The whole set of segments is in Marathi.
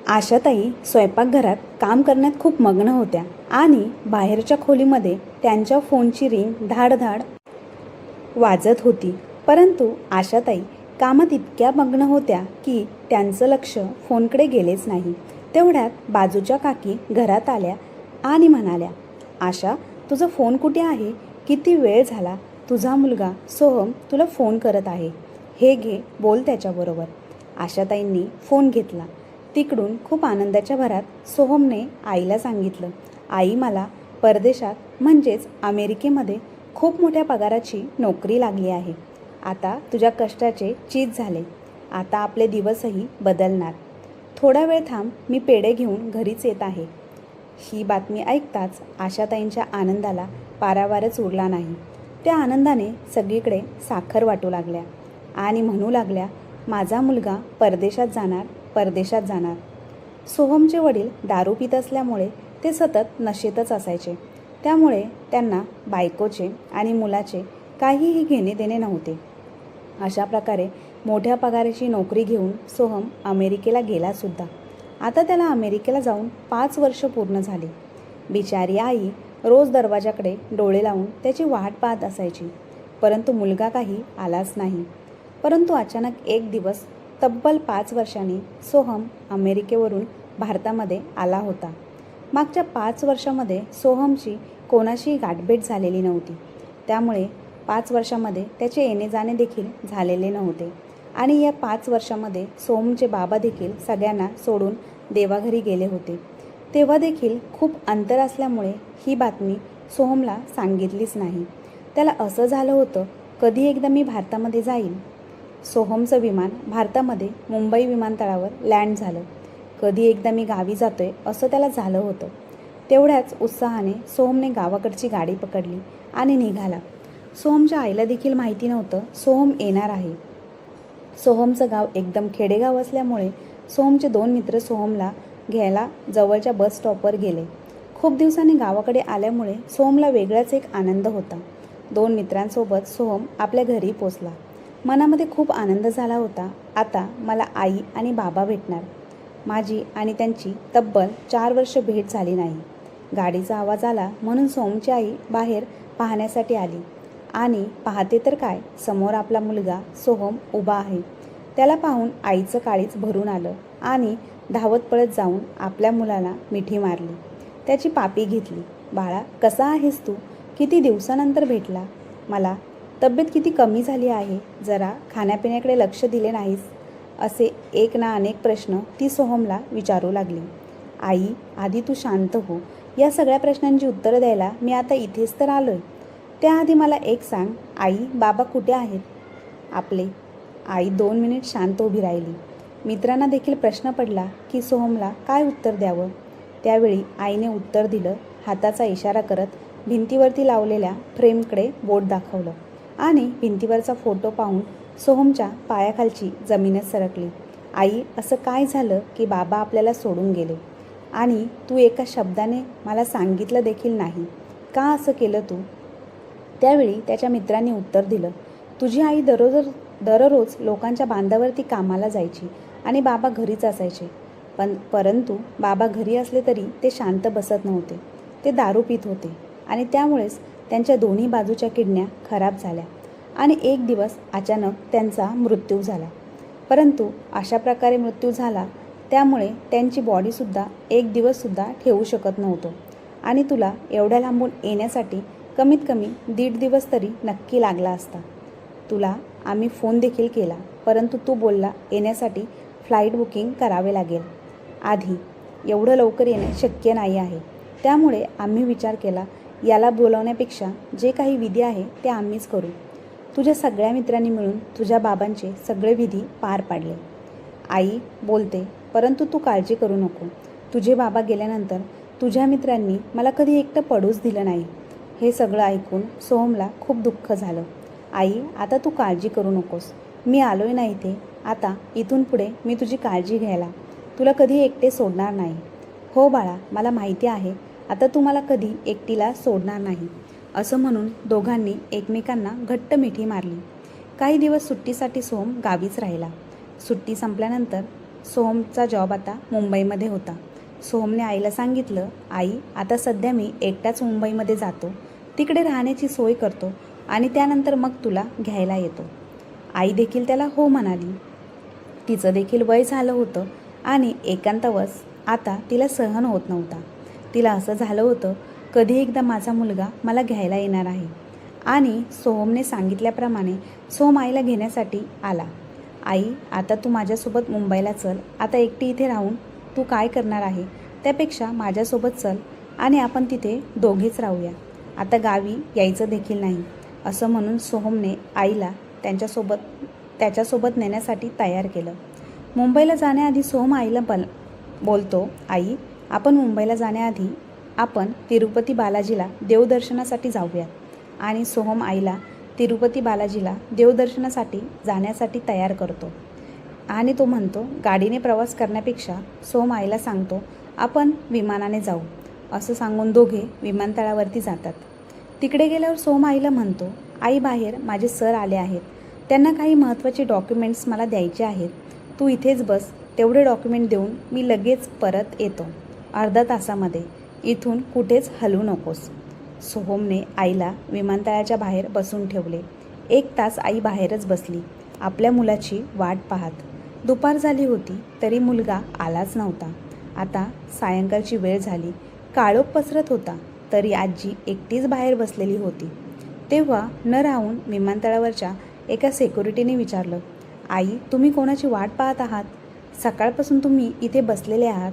आशाताई स्वयंपाकघरात काम करण्यात खूप मग्न होत्या आणि बाहेरच्या खोलीमध्ये त्यांच्या फोनची रिंग धाडधाड वाजत होती. परंतु आशाताई कामात इतक्या मग्न होत्या की त्यांचं लक्ष फोनकडे गेलेच नाही. तेवढ्यात बाजूच्या काकी घरात आल्या आणि म्हणाल्या, आशा, तुझा फोन कुठे आहे? किती वेळ झाला, तुझा मुलगा सोहम तुला फोन करत आहे. हे घे, बोल त्याच्याबरोबर. आशाताईंनी फोन घेतला. तिकडून खूप आनंदाच्या भरात सोहमने आईला सांगितलं, आई, मला परदेशात म्हणजेच अमेरिकेमध्ये खूप मोठ्या पगाराची नोकरी लागली आहे. आता तुझ्या कष्टाचे चीज झाले. आता आपले दिवसही बदलणार. थोडा वेळ थांब, मी पेढे घेऊन घरीच येत आहे. ही बातमी ऐकताच आशाताईंच्या आनंदाला पारावारच उरला नाही. त्या आनंदाने सगळीकडे साखर वाटू लागल्या आणि म्हणू लागल्या, माझा मुलगा परदेशात जाणार, परदेशात जाणार. सोहमचे वडील दारू पित असल्यामुळे ते सतत नशेतच असायचे. त्यामुळे त्यांना बायकोचे आणि मुलाचे काहीही घेणे देणे नव्हते. अशा प्रकारे मोठ्या पगाराची नोकरी घेऊन सोहम अमेरिकेला गेलासुद्धा. आता त्याला अमेरिकेला जाऊन 5 वर्ष पूर्ण झाली. बिचारी आई रोज दरवाजाकडे डोळे लावून त्याची वाट पाहत असायची. परंतु मुलगा काही आलाच नाही. परंतु अचानक एक दिवस तब्बल 5 वर्षांनी सोहम अमेरिकेवरून भारतामध्ये आला होता. मागच्या 5 वर्षामध्ये सोहमची कोणाशीही गाठभेट झालेली नव्हती. त्यामुळे 5 वर्षामध्ये त्याचे येणे जाणे देखील झालेले नव्हते. आणि या 5 वर्षामध्ये सोहमचे बाबा देखील सगळ्यांना सोडून देवाघरी गेले होते. तेव्हा देखील खूप अंतर असल्यामुळे ही बातमी सोहमला सांगितलीच नाही. त्याला असं झालं होतं, कधी एकदा मी भारतामध्ये जाईल. सोहमचं विमान भारतामध्ये मुंबई विमानतळावर लँड झालं. कधी एकदा मी गावी जातोय असं त्याला झालं होतं. तेवढ्याच उत्साहाने सोहमने गावाकडची गाडी पकडली आणि निघाला. सोहमच्या आईला देखील माहिती नव्हतं सोहम येणार आहे. सोहमचं गाव एकदम खेडेगाव असल्यामुळे सोहमचे 2 मित्र सोहमला घ्यायला जवळच्या बस स्टॉपवर गेले. खूप दिवसांनी गावाकडे आल्यामुळे सोहमला वेगळाच एक आनंद होता. 2 मित्रांसोबत सोहम आपल्या घरी पोचला. मनामध्ये खूप आनंद झाला होता. आता मला आई आणि बाबा भेटणार. माझी आणि त्यांची तब्बल 4 वर्ष भेट झाली नाही. गाडीचा आवाज आला म्हणून सोहमची आई बाहेर पाहण्यासाठी आली आणि पाहते तर काय, समोर आपला मुलगा सोहम उभा आहे. त्याला पाहून आईचं काळीज भरून आलं आणि धावत पळत जाऊन आपल्या मुलाला मिठी मारली. त्याची पापी घेतली. बाळा, कसा आहेस तू? किती दिवसानंतर भेटला. मला तब्येत किती कमी झाली आहे. जरा खाण्यापिण्याकडे लक्ष दिले नाहीस. असे एक ना अनेक प्रश्न ती सोहमला विचारू लागली. आई, आधी तू शांत हो. या सगळ्या प्रश्नांची उत्तरं द्यायला मी आता इथेच तर आलोय. त्याआधी मला एक सांग, आई, बाबा कुठे आहेत आपले? आई 2 मिनिट शांत उभी राहिली. मित्रांना देखील प्रश्न पडला की सोहमला काय उत्तर द्यावं. त्यावेळी आईने उत्तर दिलं. हाताचा इशारा करत भिंतीवरती लावलेल्या फ्रेमकडे बोट दाखवलं आणि भिंतीवरचा फोटो पाहून सोहमच्या पायाखालची जमीनच सरकली. आई, असं काय झालं की बाबा आपल्याला सोडून गेले आणि तू एका शब्दाने मला सांगितलं देखील नाही. का असं केलं तू? त्यावेळी त्याच्या मित्रांनी उत्तर दिलं, तुझी आई दररोज लोकांच्या बांधावरती कामाला जायची आणि बाबा घरीच असायचे. परंतु बाबा घरी असले तरी ते शांत बसत नव्हते. ते दारू पित होते आणि त्यामुळेच त्यांच्या दोन्ही बाजूच्या किडन्या खराब झाल्या आणि एक दिवस अचानक त्यांचा मृत्यू झाला. परंतु अशा प्रकारे मृत्यू झाला त्यामुळे त्यांची बॉडीसुद्धा एक दिवससुद्धा ठेवू शकत नव्हतो आणि तुला एवढ्या लांबून येण्यासाठी कमीत कमी 1.5 दिवस तरी नक्की लागला असता. तुला आम्ही फोन देखील केला, परंतु तू बोलला येण्यासाठी फ्लाईट बुकिंग करावे लागेल आधी. एवढं लवकर येणे शक्य नाही आहे. त्यामुळे आम्ही विचार केला, याला बोलवण्यापेक्षा जे काही विधी आहे ते आम्हीच करू. तुझ्या सगळ्या मित्रांनी मिळून तुझ्या बाबांचे सगळे विधी पार पाडले. आई बोलते, परंतु तू काळजी करू नको. तुझे बाबा गेल्यानंतर तुझ्या मित्रांनी मला कधी एकटं पडूच दिलं नाही. हे सगळं ऐकून सोहमला खूप दुःख झालं. आई, आता तू काळजी करू नकोस. मी आलोय ना इथे. आता इथून पुढे मी तुझी काळजी घ्यायला तुला कधी एकटे सोडणार नाही. हो बाळा, मला माहिती आहे. आता तू मला कधी एकटीला सोडणार नाही. असं म्हणून दोघांनी एकमेकांना घट्ट मिठी मारली. काही दिवस सुट्टीसाठी सोहम गावीच राहिला. सुट्टी संपल्यानंतर सोहमचा जॉब आता मुंबईमध्ये होता. सोहमने आईला सांगितलं, आई आता सध्या मी एकटाच मुंबईमध्ये जातो, तिकडे राहण्याची सोय करतो आणि त्यानंतर मग तुला घ्यायला येतो. आई देखील त्याला हो म्हणाली. तिचं देखील वय झालं होतं आणि एकांतवास आता तिला सहन होत नव्हता. तिला असं झालं होतं, कधी एकदा माझा मुलगा मला घ्यायला येणार आहे. आणि सोहमने सांगितल्याप्रमाणे सोहम आईला घेण्यासाठी आला. आई आता तू माझ्यासोबत मुंबईला चल, आता एकटी इथे राहून तू काय करणार आहे, त्यापेक्षा माझ्यासोबत चल आणि आपण तिथे दोघेच राहूया, आता गावी यायचं देखील नाही, असं म्हणून सोहमने आईला त्याच्यासोबत नेण्यासाठी तयार केलं. मुंबईला जाण्याआधी सोहम आईला बोलतो, आई आपण मुंबईला जाण्याआधी आपण तिरुपती बालाजीला देवदर्शनासाठी जाऊयात. आणि सोहम आईला तिरुपती बालाजीला देवदर्शनासाठी जाण्यासाठी तयार करतो आणि तो म्हणतो, गाडीने प्रवास करण्यापेक्षा सोहम आईला सांगतो, आपण विमानाने जाऊ, असं सांगून दोघे विमानतळावरती जातात. तिकडे गेल्यावर सोहम आईला म्हणतो, आई बाहेर माझे सर आले आहेत, त्यांना काही महत्त्वाचे डॉक्युमेंट्स मला द्यायचे आहेत, तू इथेच बस, तेवढे डॉक्युमेंट देऊन मी लगेच परत येतो, अर्धा तासामध्ये, इथून कुठेच हलू नकोस. सोहमने आईला विमानतळाच्या बाहेर बसून ठेवले. 1 तास आई बाहेरच बसली, आपल्या मुलाची वाट पाहत. दुपार झाली होती तरी मुलगा आलाच नव्हता. आता सायंकाळची वेळ झाली, काळोख पसरत होता तरी आजी एकटीच बाहेर बसलेली होती. तेव्हा न राहून विमानतळावरच्या एका सिक्युरिटीने विचारलं, आई तुम्ही कोणाची वाट पाहत आहात? सकाळपासून तुम्ही इथे बसलेले आहात?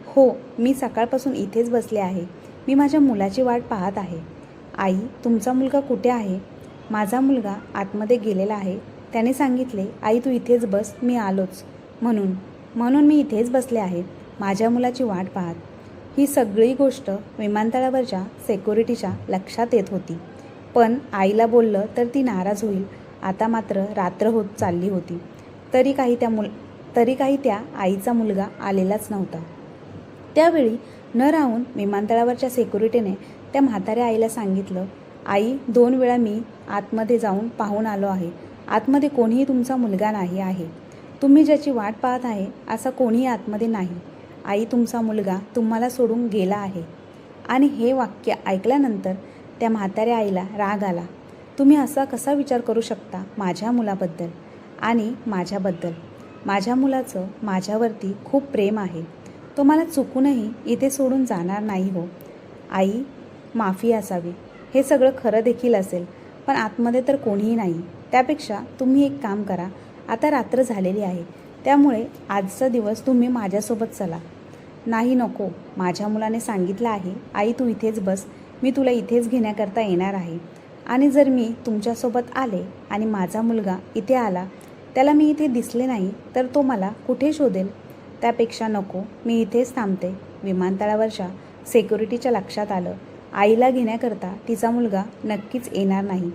हो, मी सकाळपासून इथेच बसले आहे, मी माझ्या मुलाची वाट पाहत आहे. आई तुमचा मुलगा कुठे आहे? माझा मुलगा आतमध्ये गेलेला आहे, त्याने सांगितले, आई तू इथेच बस, मी आलोच, म्हणून मी इथेच बसले आहे, माझ्या मुलाची वाट पाहत. ही सगळी गोष्ट विमानतळावरच्या सिक्युरिटीच्या लक्षात येत होती. पण आईला बोललं तर ती नाराज होईल. आता मात्र रात्र होत चालली होती तरी काही त्या आईचा मुलगा आलेलाच नव्हता. त्यावेळी न राहून विमानतळावरच्या सिक्युरिटीने त्या म्हाताऱ्या आईला सांगितलं, आई 2 वेळा मी आतमध्ये जाऊन पाहून आलो आहे, आतमध्ये कोणीही तुमचा मुलगा नाही आहे, तुम्ही ज्याची वाट पाहत आहे असा कोणीही आतमध्ये नाही, आई तुमचा मुलगा तुम्हाला सोडून गेला आहे. आणि हे वाक्य ऐकल्यानंतर त्या म्हाताऱ्या आईला राग आला. तुम्ही असा कसा विचार करू शकता माझ्या मुलाबद्दल आणि माझ्याबद्दल? माझ्या मुलाचं माझ्यावरती खूप प्रेम आहे, तो मला चुकूनही इथे सोडून जाणार नाही हो. आई माफी असावी, हे सगळं खरं देखील असेल, पण आतमध्ये तर कोणीही नाही. त्यापेक्षा तुम्ही एक काम करा, आता रात्र झालेली आहे, त्यामुळे आजचा दिवस तुम्ही माझ्यासोबत चला. नाही नको, माझ्या मुलाने सांगितलं आहे, आई तू इथेच बस, मी तुला इथेच घेण्याकरता येणार आहे. आणि जर मी तुमच्यासोबत आले आणि माझा मुलगा इथे आला, त्याला मी इथे दिसले नाही तर तो मला कुठे शोधेल? त्यापेक्षा नको, मी इथेच थांबते. विमानतळावरच्या सिक्युरिटीच्या लक्षात आलं, आईला घेण्याकरता तिचा मुलगा नक्कीच येणार नाही.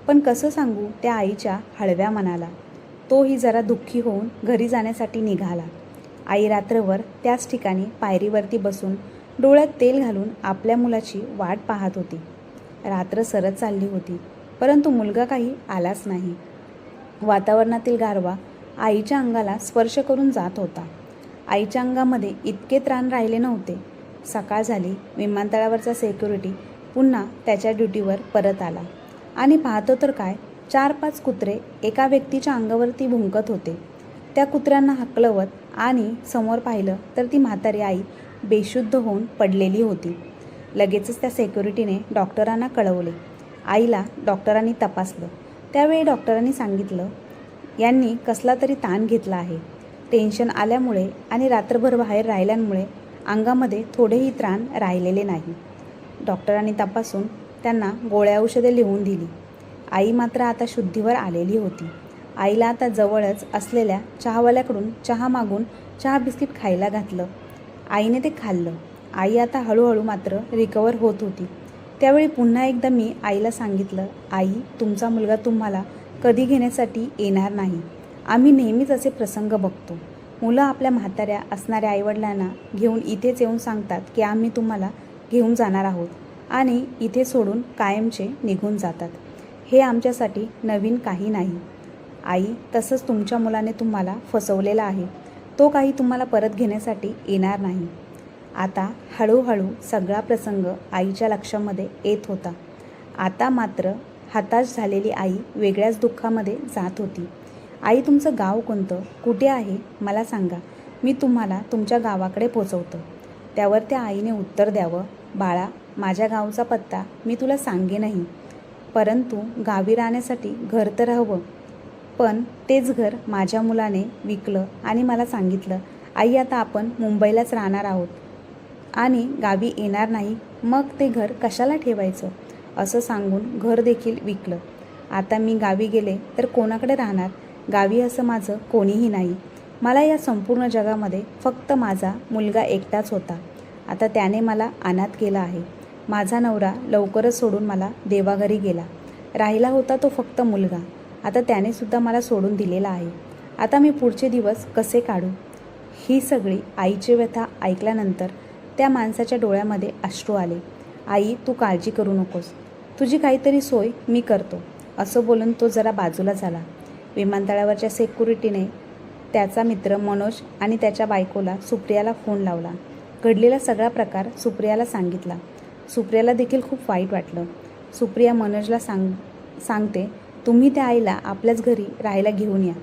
पण कसं सांगू त्या आईच्या हळव्या मनाला? तोही जरा दुःखी होऊन घरी जाण्यासाठी निघाला. आई रात्रभर त्याच ठिकाणी पायरीवरती बसून डोळ्यात तेल घालून आपल्या मुलाची वाट पाहत होती. रात्र सरत चालली होती, परंतु मुलगा काही आलाच नाही. वातावरणातील गारवा आईच्या अंगाला स्पर्श करून जात होता. आईच्या अंगामध्ये इतके त्राण राहिले नव्हते. सकाळ झाली. विमानतळावरचा सिक्युरिटी पुन्हा त्याच्या ड्युटीवर परत आला आणि पाहतो तर काय, 4-5 कुत्रे एका व्यक्तीच्या अंगावरती भुंकत होते. त्या कुत्र्यांना हकलवत आणि समोर पाहिलं तर ती म्हातारी आई बेशुद्ध होऊन पडलेली होती. लगेचच त्या सिक्युरिटीने डॉक्टरांना कळवले. आईला डॉक्टरांनी तपासलं. त्यावेळी डॉक्टरांनी सांगितलं, यांनी कसला तरी ताण घेतला आहे. टेन्शन आल्यामुळे आणि रात्रभर बाहेर राहिल्यामुळे अंगामध्ये थोडेही त्राण राहिलेले नाही. डॉक्टरांनी तपासून त्यांना गोळ्या औषधे लिहून दिली. आई मात्र आता शुद्धीवर आलेली होती. आईला आता जवळच असलेल्या चहावाल्याकडून चहा मागून चहा बिस्किट खायला घातलं. आईने ते खाल्लं. आई आता हळूहळू मात्र रिकवर होत होती. त्यावेळी पुन्हा एकदा मी आईला सांगितलं, आई तुमचा मुलगा तुम्हाला कधी घेण्यासाठी येणार नाही. आम्ही नेहमीच असे प्रसंग बघतो. मुलं आपल्या म्हाताऱ्या असणाऱ्या आईवडिलांना घेऊन इथेच येऊन सांगतात की आम्ही तुम्हाला घेऊन जाणार आहोत आणि इथे सोडून कायमचे निघून जातात. हे आमच्यासाठी नवीन काही नाही. आई तसंच तुमच्या मुलाने तुम्हाला फसवलेलं आहे. तो काही तुम्हाला परत घेण्यासाठी येणार नाही. आता हळूहळू सगळा प्रसंग आईच्या लक्षामध्ये येत होता. आता मात्र हताश झालेली आई वेगळ्याच दुःखामध्ये जात होती. आई, तुमचं गाव कोणतं, कुठे आहे, मला सांगा, मी तुम्हाला तुमच्या गावाकडे पोचवतो. त्यावर त्या आईने उत्तर द्यावं, बाळा, माझ्या गावचा पत्ता मी तुला सांगेनही, परंतु गावी राहण्यासाठी घर तर हवं. पण तेच घर माझ्या मुलाने विकलं आणि मला सांगितलं, आई आता आपण मुंबईलाच राहणार आहोत आणि गावी येणार नाही, मग ते घर कशाला ठेवायचं, असं सांगून घर देखील विकलं. आता मी गावी गेले तर कोणाकडे राहणार, गावी असं माझं कोणीही नाही. मला या संपूर्ण जगामध्ये फक्त माझा मुलगा एकटाच होता. आता त्याने मला अनाथ केला आहे. माझा नवरा लवकरच सोडून मला देवाघरी गेला. राहिला होता तो फक्त मुलगा. आता त्यानेसुद्धा मला सोडून दिलेला आहे. आता मी पुढचे दिवस कसे काढू. ही सगळी आईची व्यथा ऐकल्यानंतर त्या माणसाच्या डोळ्यामध्ये अश्रू आले. आई, तू काळजी करू नकोस, तुझी काहीतरी सोय मी करतो, असं बोलून तो जरा बाजूला झाला. विमानतळावरच्या सेक्युरिटीने त्याचा मित्र मनोज आणि त्याच्या बायकोला सुप्रियाला फोन लावला. घडलेला सगळा प्रकार सुप्रियाला सांगितला. सुप्रियाला देखील खूप वाईट वाटलं. सुप्रिया मनोजला सांगते, तुम्ही त्या आईला आपल्याच घरी राहायला घेऊन या.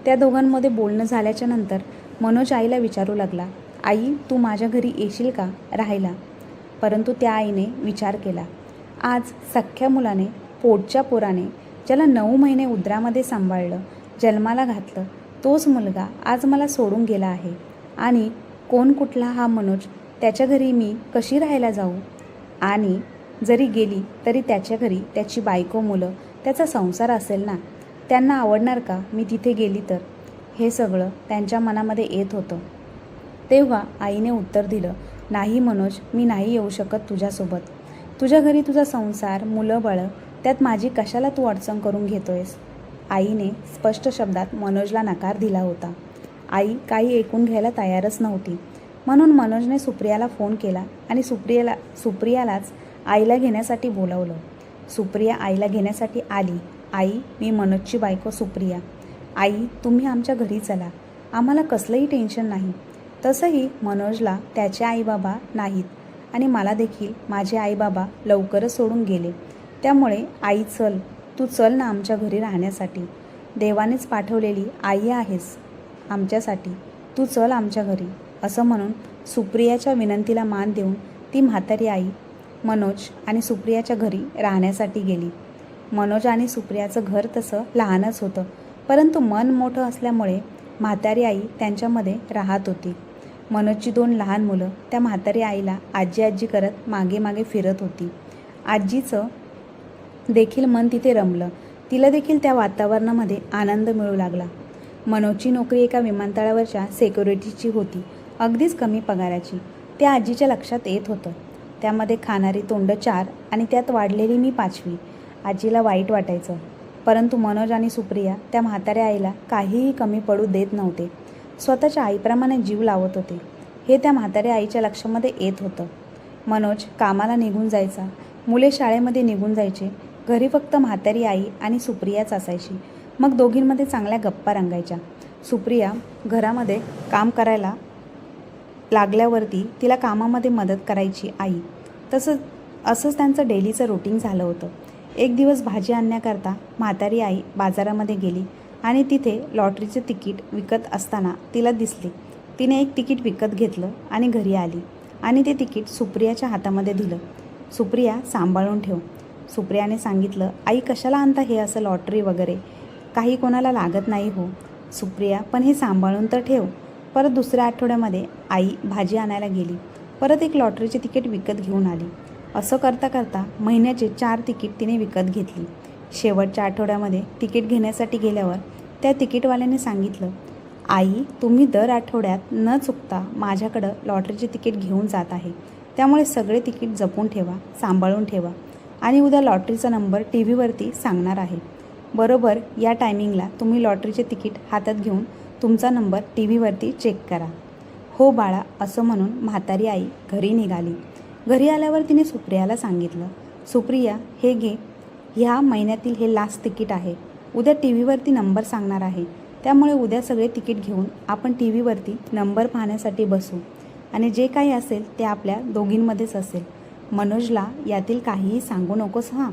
त्या दोघांमध्ये बोलणं झाल्याच्या नंतर मनोज आईला विचारू लागला, आई, तू माझ्या घरी येशील का राहायला. परंतु त्या आईने विचार केला. आज सख्ख्या मुलाने, पोटच्या पोराने, ज्याला 9 महिने उदरामध्ये सांभाळलं, जन्माला घातलं, तोच मुलगा आज मला सोडून गेला आहे. आणि कोण कुठला हा मनोज, त्याच्या घरी मी कशी राहायला जाऊ. आणि जरी गेली तरी त्याच्या घरी त्याची बायको, मुलं, त्याचा संसार असेल ना. त्यांना आवडणार का मी तिथे गेली तर. हे सगळं त्यांच्या मनामध्ये येत होतं. तेव्हा आईने उत्तर दिलं, नाही मनोज, मी नाही येऊ शकत तुझ्यासोबत. तुझ्या घरी तुझा संसार, मुलं बाळं, त्यात माझी कशाला तू अडचण करून घेतोयस. आईने स्पष्ट शब्दात मनोजला नकार दिला होता. आई काही ऐकून घ्यायला तयारच नव्हती. म्हणून मनोजने सुप्रियाला फोन केला आणि सुप्रियालाच आईला घेण्यासाठी बोलावलं. सुप्रिया आईला घेण्यासाठी आली. आई, मी मनोजची बायको सुप्रिया. आई, तुम्ही आमच्या घरी चला, आम्हाला कसलंही टेन्शन नाही. तसंही मनोजला त्याचे आईबाबा नाहीत आणि मला देखील माझे आईबाबा लवकरच सोडून गेले. त्यामुळे आई, चल, तू चल ना आमच्या घरी राहण्यासाठी. देवानेच पाठवलेली आई आहेस आमच्यासाठी, तू चल आमच्या घरी, असं म्हणून सुप्रियाच्या विनंतीला मान देऊन ती म्हातारी आई मनोज आणि सुप्रियाच्या घरी राहण्यासाठी गेली. मनोज आणि सुप्रियाचं घर तसं लहानच होतं, परंतु मन मोठं असल्यामुळे म्हातारी आई त्यांच्यामध्ये राहत होती. मनोजची 2 लहान मुलं त्या म्हातारी आईला आजी आजी करत मागे मागे फिरत होती. आजीचं देखील मन तिथे रमलं. तिला देखील त्या वातावरणामध्ये आनंद मिळू लागला. मनोजची नोकरी एका विमानतळावरच्या सिक्युरिटीची होती, अगदीच कमी पगाराची. त्या आजीच्या लक्षात येत होतं. त्यामध्ये खाणारी तोंड 4 आणि त्यात वाढलेली मी 5वी. आजीला वाईट वाटायचं, परंतु मनोज आणि सुप्रिया त्या म्हाताऱ्या आईला काहीही कमी पडू देत नव्हते. स्वतःच्या आईप्रमाणे जीव लावत होते. हे त्या म्हाताऱ्या आईच्या लक्षामध्ये येत होतं. मनोज कामाला निघून जायचा, मुले शाळेमध्ये निघून जायचे. घरी फक्त म्हातारी आई आणि सुप्रियाच असायची. मग दोघींमध्ये चांगल्या गप्पा रंगायच्या. सुप्रिया घरामध्ये काम करायला लागल्यावरती तिला कामामध्ये मदत करायची आई. असंच त्यांचं डेलीचं रुटीन झालं होतं. एक दिवस भाजी आणण्याकरता म्हातारी आई बाजारामध्ये गेली आणि तिथे लॉटरीचे तिकीट विकत असताना तिला दिसली. तिने एक तिकीट विकत घेतलं आणि घरी आली आणि ते तिकीट सुप्रियाच्या हातामध्ये दिलं. सुप्रिया, सांभाळून ठेव. सुप्रियाने सांगितलं, आई, कशाला आणता हे असं लॉटरी वगैरे, काही कोणाला लागत नाही हो. सुप्रिया, पण हे सांभाळून तर ठेव. परत दुसऱ्या आठवड्यामध्ये आई भाजी आणायला गेली. परत एक लॉटरीचे तिकीट विकत घेऊन आली. असं करता करता महिन्याचे 4 तिकीट तिने विकत घेतली. शेवटच्या आठवड्यामध्ये तिकीट घेण्यासाठी गेल्यावर त्या तिकीटवाल्याने सांगितलं, आई, तुम्ही दर आठवड्यात न चुकता माझ्याकडं लॉटरीचे तिकीट घेऊन जात आहे. त्यामुळे सगळे तिकीट जपून ठेवा, सांभाळून ठेवा आणि उद्या लॉटरीचा नंबर टी व्हीवरती सांगणार आहे. बरोबर या टायमिंगला तुम्ही लॉटरीचे तिकीट हातात घेऊन तुमचा नंबर टी व्हीवरती चेक करा. हो बाळा, असं म्हणून म्हातारी आई घरी निघाली. घरी आल्यावर तिने सुप्रियाला सांगितलं, सुप्रिया, हे घे, ह्या महिन्यातील हे लास्ट तिकीट आहे. उद्या टी व्हीवरती नंबर सांगणार आहे. त्यामुळे उद्या सगळे तिकीट घेऊन आपण टी व्हीवरती नंबर पाहण्यासाठी बसू आणि जे काही असेल ते आपल्या दोघींमध्येच असेल. मनोजला यातील काहीही सांगू नकोस हां.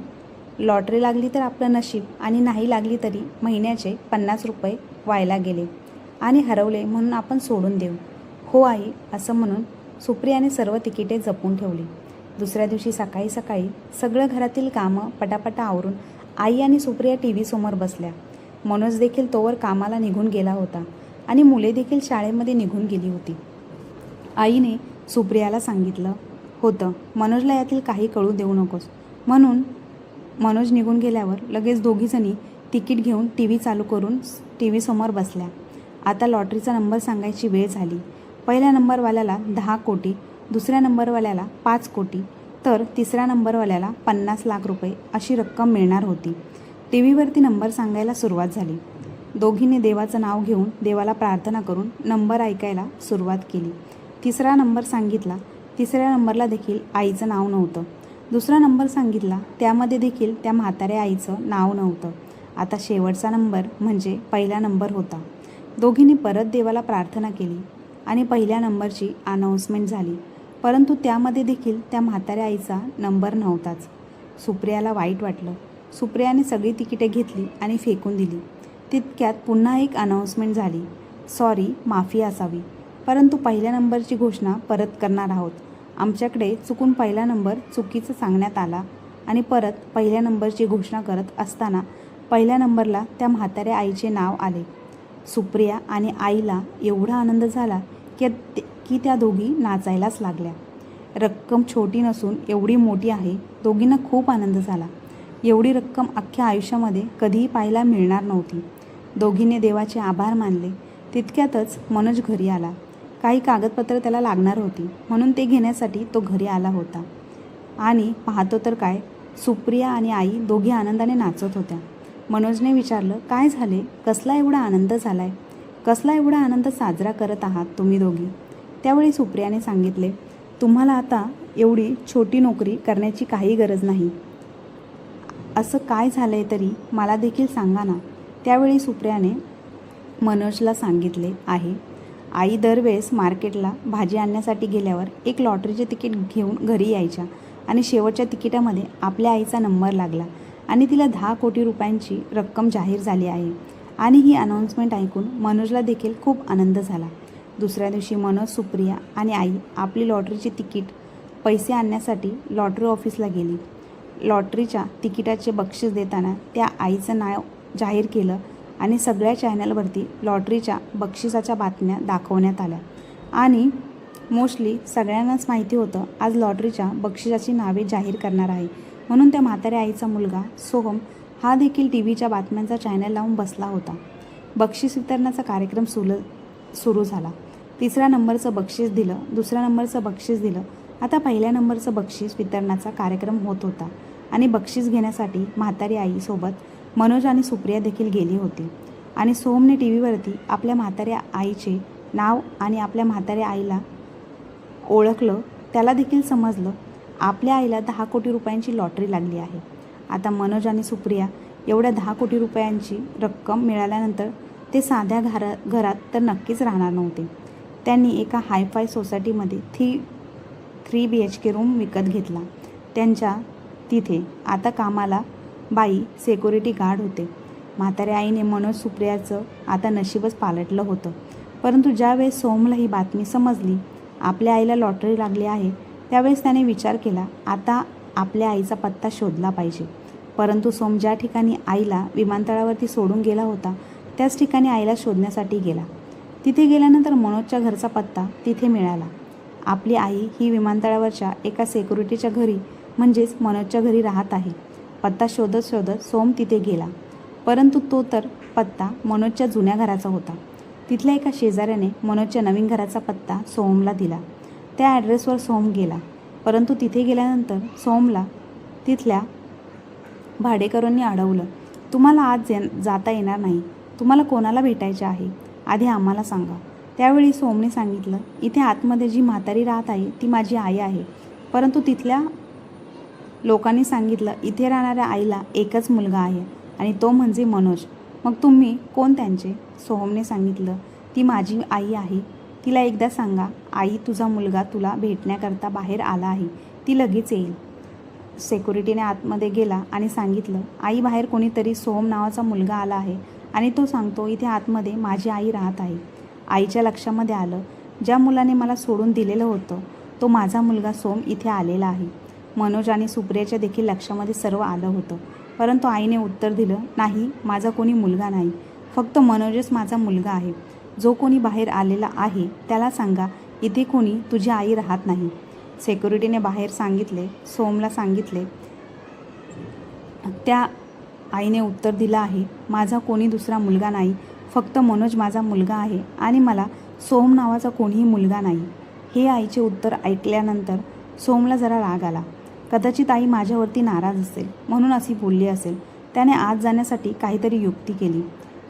लॉटरी लागली तर आपलं नशीब आणि नाही लागली तरी महिन्याचे 50 रुपये व्हायला गेले आणि हरवले म्हणून आपण सोडून देऊ. हो आई, असं म्हणून सुप्रियाने सर्व तिकिटे जपून ठेवली. दुसऱ्या दिवशी सकाळी सकाळी सगळं घरातील कामं पटापटा आवरून आई आणि सुप्रिया टी व्हीसमोर बसल्या. मनोज देखील तोवर कामाला निघून गेला होता आणि मुले देखील शाळेमध्ये निघून गेली होती. आईने सुप्रियाला सांगितलं होतं मनोजला यातील काही कळू देऊ नकोस म्हणून. मनोज निघून गेल्यावर लगेच दोघीजणी तिकीट घेऊन टी व्ही चालू करून टी व्हीसमोर बसल्या. आता लॉटरीचा नंबर सांगायची वेळ झाली. पहिल्या नंबरवाल्याला 10 कोटी, दुसऱ्या नंबरवाल्याला 5 कोटी तर तिसऱ्या नंबरवाल्याला 50 लाख रुपये अशी रक्कम मिळणार होती. टी व्हीवरती नंबर सांगायला सुरुवात झाली. दोघींनी देवाचं नाव घेऊन देवाला प्रार्थना करून नंबर ऐकायला सुरुवात केली. तिसरा नंबर सांगितला. तिसऱ्या नंबरला देखील आईचं नाव नव्हतं. दुसरा नंबर सांगितला, त्यामध्ये देखील त्या म्हाताऱ्या आईचं नाव नव्हतं. आता शेवटचा नंबर म्हणजे पहिला नंबर होता. दोघींनी परत देवाला प्रार्थना केली आणि पहिल्या नंबरची अनाऊन्समेंट झाली, परंतु त्यामध्ये देखील त्या म्हाताऱ्या आईचा नंबर नव्हताच. सुप्रियाला वाईट वाटलं. सुप्रियाने सगळी तिकिटे घेतली आणि फेकून दिली. तितक्यात पुन्हा एक अनाऊन्समेंट झाली. सॉरी, माफी असावी, परंतु पहिल्या नंबरची घोषणा परत करणार आहोत. आमच्याकडे चुकून पहिला नंबर चुकीचं सांगण्यात आला आणि परत पहिल्या नंबरची घोषणा करत असताना पहिल्या नंबरला त्या म्हाताऱ्या आईचे नाव आले. सुप्रिया आणि आईला एवढा आनंद झाला की त्या दोघी नाचायलाच लागल्या. रक्कम छोटी नसून एवढी मोठी आहे. दोघींना खूप आनंद झाला. एवढी रक्कम अख्ख्या आयुष्यामध्ये कधीही पाहायला मिळणार नव्हती. दोघींनी देवाचे आभार मानले. तितक्यातच मनोज घरी आला. काही कागदपत्र त्याला लागणार होती म्हणून ते घेण्यासाठी तो घरी आला होता आणि पाहतो तर काय, सुप्रिया आणि आई दोघी आनंदाने नाचत होत्या. मनोजने विचारलं, काय झाले? कसला एवढा आनंद झालाय? कसला एवढा आनंद साजरा करत आहात तुम्ही दोघी? त्यावेळी सुप्रियाने सांगितले, तुम्हाला आता एवढी छोटी नोकरी करण्याची काही गरज नाही. असं काय झालंय तरी मला देखील सांगा ना. त्यावेळी सुप्रियाने मनोजला सांगितले आहे, आई दरवेळेस मार्केटला भाजी आणण्यासाठी गेल्यावर एक लॉटरीचे तिकीट घेऊन घरी यायच्या आणि शेवटच्या तिकिटामध्ये आपल्या आईचा नंबर लागला आणि तिला 10 कोटी रुपयांची रक्कम जाहीर झाली आहे. आणि ही अनाऊन्समेंट ऐकून मनोजला देखील खूप आनंद झाला. दुसऱ्या दिवशी मनोज, सुप्रिया आणि आई आपली लॉटरीची तिकीट पैसे आणण्यासाठी लॉटरी ऑफिसला गेली. लॉटरीच्या तिकिटाचे बक्षीस देताना त्या आईचं नाव जाहीर केलं आणि सगळ्या चॅनलवरती लॉटरीच्या बक्षिसाच्या बातम्या दाखवण्यात आल्या आणि मोस्टली सगळ्यांनाच माहिती होतं आज लॉटरीच्या बक्षिसाची नावे जाहीर करणार आहे. म्हणून त्या म्हाताऱ्या आईचा मुलगा सोहम हा देखील टी व्हीच्या बातम्यांचा चॅनल लावून बसला होता. बक्षीस वितरणाचा कार्यक्रम सुरू झाला. तिसऱ्या नंबरचं बक्षीस दिलं, दुसऱ्या नंबरचं बक्षीस दिलं. आता पहिल्या नंबरचं बक्षीस वितरणाचा कार्यक्रम होत होता आणि बक्षीस घेण्यासाठी म्हातारी आईसोबत मनोज आणि सुप्रिया देखील गेली होती. आणि सोहमने टी व्हीवरती आपल्या म्हाताऱ्या आईचे नाव आणि आपल्या म्हाताऱ्या आईला ओळखलं. त्याला देखील समजलं आपल्या आईला 10 कोटी रुपयांची लॉटरी लागली आहे. आता मनोज आणि सुप्रिया एवढ्या 10 कोटी रुपयांची रक्कम मिळाल्यानंतर ते साध्या घरात तर नक्कीच राहणार नव्हते. त्यांनी एका हायफाय सोसायटीमध्ये 3 BHK रूम विकत घेतला. त्यांच्या तिथे आता कामाला बाई सिक्युरिटी गार्ड होते. म्हाताऱ्या आईने मनोज, सुप्रियाचं आता नशीबच पालटलं होतं. परंतु ज्यावेळेस सोहमला ही बातमी समजली आपल्या आईला लॉटरी लागली आहे त्यावेळेस त्याने विचार केला आता आपल्या आईचा पत्ता शोधला पाहिजे. परंतु सोहम ज्या ठिकाणी आईला विमानतळावरती सोडून गेला होता त्याच ठिकाणी आईला शोधण्यासाठी गेला. तिथे गेल्यानंतर मनोजच्या घरचा पत्ता तिथे मिळाला. आपली आई ही विमानतळावरच्या एका सिक्युरिटीच्या घरी म्हणजेच मनोजच्या घरी राहत आहे. पत्ता शोधत शोधत सोहम तिथे गेला. परंतु तो तर पत्ता मनोजच्या जुन्या घराचा होता. तिथल्या एका शेजाऱ्याने मनोजच्या नवीन घराचा पत्ता सोहमला दिला. त्या ॲड्रेसवर सोहम गेला. परंतु तिथे गेल्यानंतर सोहमला तिथल्या भाडेकरूंनी अडवलं. तुम्हाला आज जाता येणार नाही. तुम्हाला कोणाला भेटायचे आहे आधी आम्हाला सांगा. त्यावेळी सोहमने सांगितलं इथे आतमध्ये जी म्हातारी राहत आहे ती माझी आई आहे. परंतु तिथल्या लोकांनी सांगितलं इथे राहणाऱ्या आईला एकच मुलगा आहे आणि तो म्हणजे मनोज. मग तुम्ही कोण त्यांचे? सोहमने सांगितलं, ती माझी आई आहे. तिला एकदा सांगा, आई तुझा मुलगा तुला भेटण्याकरता बाहेर आला आहे, ती लगेच येईल. सेक्युरिटीने आतमध्ये गेला आणि सांगितलं, आई बाहेर कोणीतरी सोहम नावाचा मुलगा आला आहे आणि तो सांगतो इथे आतमध्ये माझी आई राहत आहे. आईच्या लक्षामध्ये आलं, ज्या मुलाने मला सोडून दिलेलं होतं तो माझा मुलगा सोहम इथे आलेला आहे. मनोज आणि सुप्रियाच्या देखील लक्षामध्ये सर्व आलं होतं. परंतु आईने उत्तर दिलं, नाही, माझा कोणी मुलगा नाही, फक्त मनोजच माझा मुलगा आहे. जो कोणी बाहेर आलेला आहे त्याला सांगा इथे कोणी तुझी आई राहत नाही. सेक्युरिटीने बाहेर सांगितले, सोहमला सांगितले. त्या आईने उत्तर दिलं आहे, माझा कोणी दुसरा मुलगा नाही, फक्त मनोज माझा मुलगा आहे आणि मला सोहम नावाचा कोणीही मुलगा नाही. हे आईचे उत्तर ऐकल्यानंतर सोहमला जरा राग आला. कदाचित आई माझ्यावरती नाराज असेल म्हणून अशी बोलली असेल. त्याने आत जाण्यासाठी काहीतरी युक्ती केली.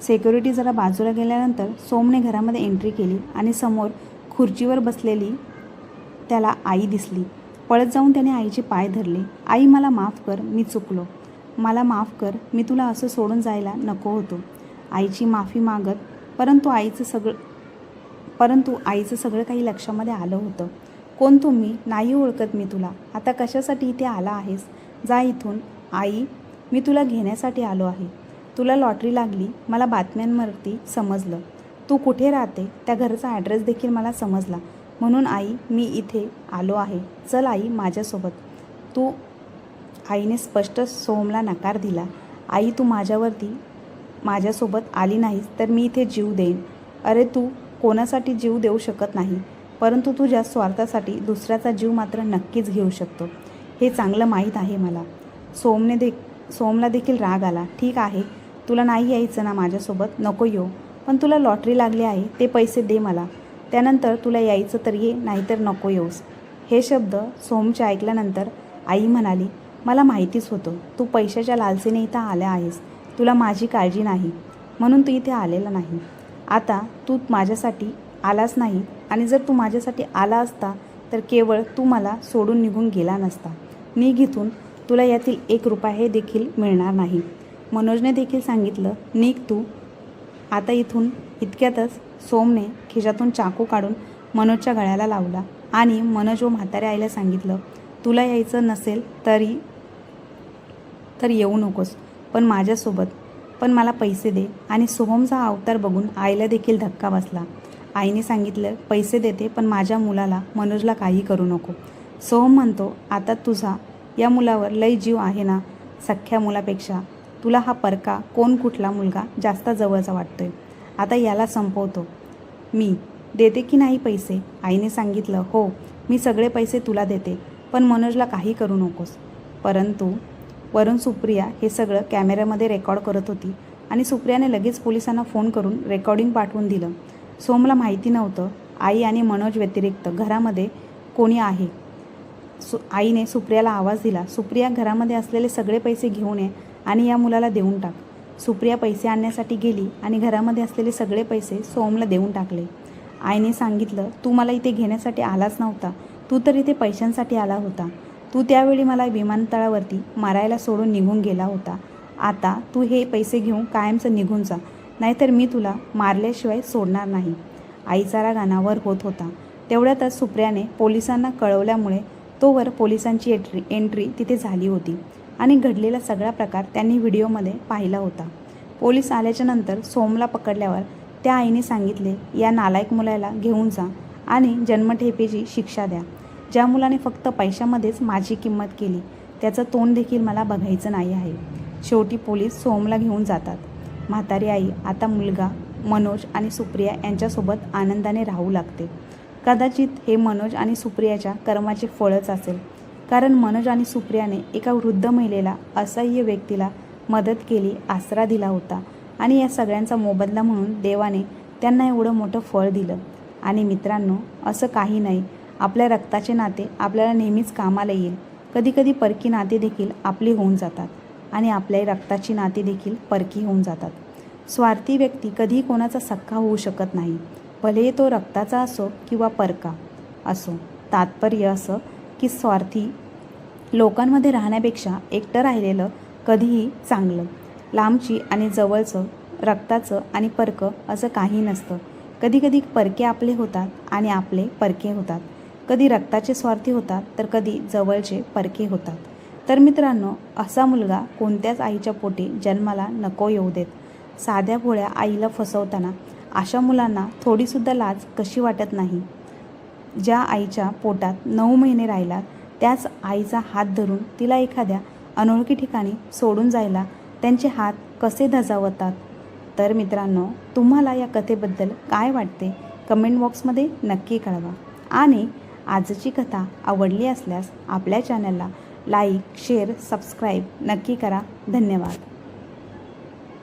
सेक्युरिटी जरा बाजूला गेल्यानंतर सोहमने घरामध्ये एंट्री केली आणि समोर खुर्चीवर बसलेली त्याला आई दिसली. पळत जाऊन त्याने आईचे पाय धरले. आई, मला माफ कर, मी चुकलो. मला माफ कर, मी तुला असं सोडून जायला नको होतो. आईची माफी मागत, परंतु आईचं सगळं काही लक्षामध्ये आलं होतं. कोण तुम्ही? नाही ओळखत मी तुला. आता कशासाठी इथे आला आहेस? जा इथून. आई, मी तुला घेण्यासाठी आलो आहे. तुला लॉटरी लागली, मला बातम्यांवरती समजलं. तू कुठे राहते त्या घराचा ॲड्रेस देखील मला समजला. म्हणून आई, मी इथे आलो आहे. चल आई माझ्यासोबत. आईने स्पष्ट सोहमला नकार दिला. आई, तू माझ्यासोबत आली नाहीस तर मी इथे जीव देईन. अरे, तू कोणासाठी जीव देऊ शकत नाही, परंतु तुझ्या स्वार्थासाठी दुसऱ्याचा जीव मात्र नक्कीच घेऊ शकतो, हे चांगलं माहीत आहे मला. सोहमला देखील राग आला. ठीक आहे, तुला नाही यायचं ना माझ्यासोबत, नको येऊ. पण तुला लॉटरी लागली आहे, ते पैसे दे मला. त्यानंतर तुला यायचं तर ये, नाहीतर नको येऊस. हे शब्द सोहमचे ऐकल्यानंतर आई म्हणाली, मला माहितीच होतं तू पैशाच्या लालसेने इथं आल्या आहेस. तुला माझी काळजी नाही म्हणून तू इथे आलेला नाही. आता तू माझ्यासाठी आलाच नाही आणि जर तू माझ्यासाठी आला असता तर केवळ तू मला सोडून निघून गेला नसता. निघ इथून, तुला यातील 1 रुपया हे देखील मिळणार नाही. मनोजने देखील सांगितलं, निघ तू आता इथून. इतक्यातच सोहमने खिशातून चाकू काढून मनोजच्या गळ्याला लावला आणि मनोज व म्हाताऱ्या आईला सांगितलं, तुला यायचं नसेल तर येऊ नकोस, पण माझ्यासोबत. पण मला पैसे दे. आणि सोहमचा अवतार बघून आईला देखील धक्का बसला. आईने सांगितलं, पैसे देते, पण माझ्या मुलाला मनोजला काही करू नको. सोहम म्हणतो, आता तुझा या मुलावर लय जीव आहे ना सख्ख्या मुलापेक्षा. तुला हा परका कोण कुठला मुलगा जास्त जवळचा वाटतोय. आता याला संपवतो मी. देते की नाही पैसे? आईने सांगितलं, हो, मी सगळे पैसे तुला देते, पण मनोजला काही करू नकोस. परंतु वरून सुप्रिया हे सगळं कॅमेऱ्यामध्ये रेकॉर्ड करत होती आणि सुप्रियाने लगेच पोलिसांना फोन करून रेकॉर्डिंग पाठवून दिलं. सोहमला माहिती नव्हतं आई आणि मनोज व्यतिरिक्त घरामध्ये कोणी आहे. आईने सुप्रियाला आवाज दिला, सुप्रिया, घरामध्ये असलेले सगळे पैसे घेऊन ये आणि या मुलाला देऊन टाक. सुप्रिया पैसे आणण्यासाठी गेली आणि घरामध्ये असलेले सगळे पैसे सोहमला देऊन टाकले. आईने सांगितलं, तू मला इथे घेण्यासाठी आलाच नव्हता, तू तर इथे पैशांसाठी आला होता. तू त्यावेळी मला विमानतळावरती मारायला सोडून निघून गेला होता. आता तू हे पैसे घेऊन कायमचं निघून जा, नाहीतर मी तुला मारल्याशिवाय सोडणार नाही. आईचा राग अनावर होत होता. तेवढ्यातच सुप्रियाने पोलिसांना कळवल्यामुळे तोवर पोलिसांची एंट्री तिथे झाली होती आणि घडलेला सगळा प्रकार त्यांनी व्हिडिओमध्ये पाहिला होता. पोलीस आल्याच्यानंतर सोहमला पकडल्यावर त्या आईने सांगितले, या नालायक मुलाला घेऊन जा आणि जन्मठेपेची शिक्षा द्या. ज्या मुलाने फक्त पैशामध्येच माझी किंमत केली त्याचं तोंड देखील मला बघायचं नाही आहे. शेवटी पोलीस सोहमला घेऊन जातात. म्हातारी आई आता मुलगा मनोज आणि सुप्रिया यांच्यासोबत आनंदाने राहू लागते. कदाचित हे मनोज आणि सुप्रियाच्या कर्माचे फळच असेल, कारण मनोज आणि सुप्रियाने एका वृद्ध महिलेला, असह्य व्यक्तीला मदत केली, आसरा दिला होता आणि या सगळ्यांचा मोबदला म्हणून देवाने त्यांना एवढं मोठं फळ दिलं. आणि मित्रांनो, असं काही नाही, आपल्या रक्ताचे नाते आपल्याला नेहमीच कामाला येईल. कधीकधी परकी नाते देखील आपली होऊन जातात आणि आपल्या रक्ताची नाती देखील परकी होऊन जातात. स्वार्थी व्यक्ती कधीही कोणाचा सख्खा होऊ शकत नाही, भले तो रक्ताचा असो किंवा परका असो. तात्पर्य असं की स्वार्थी लोकांमध्ये राहण्यापेक्षा एकटं राहिलेलं कधीही चांगलं. लांबची आणि जवळचं रक्ताचं आणि परकं असं काही नसतं. कधीकधी परके आपले होतात आणि आपले परके होतात. कधी रक्ताचे स्वार्थी होतात तर कधी जवळचे परके होतात. तर मित्रांनो, असा मुलगा कोणत्याच आईच्या पोटी जन्माला नको येऊ देत. साध्या भोळ्या आईला फसवताना अशा मुलांना थोडीसुद्धा लाज कशी वाटत नाही. ज्या आईच्या पोटात 9 महिने राहिला त्याच आईचा हात धरून तिला एखाद्या अनोळखी ठिकाणी सोडून जायला त्यांचे हात कसे धजावतात. तर मित्रांनो, तुम्हाला या कथेबद्दल काय वाटते कमेंट बॉक्समध्ये नक्की कळवा. आणि आजची कथा आवडली असल्यास आपल्या चॅनलला लाईक, शेअर, सबस्क्राईब नक्की करा. धन्यवाद.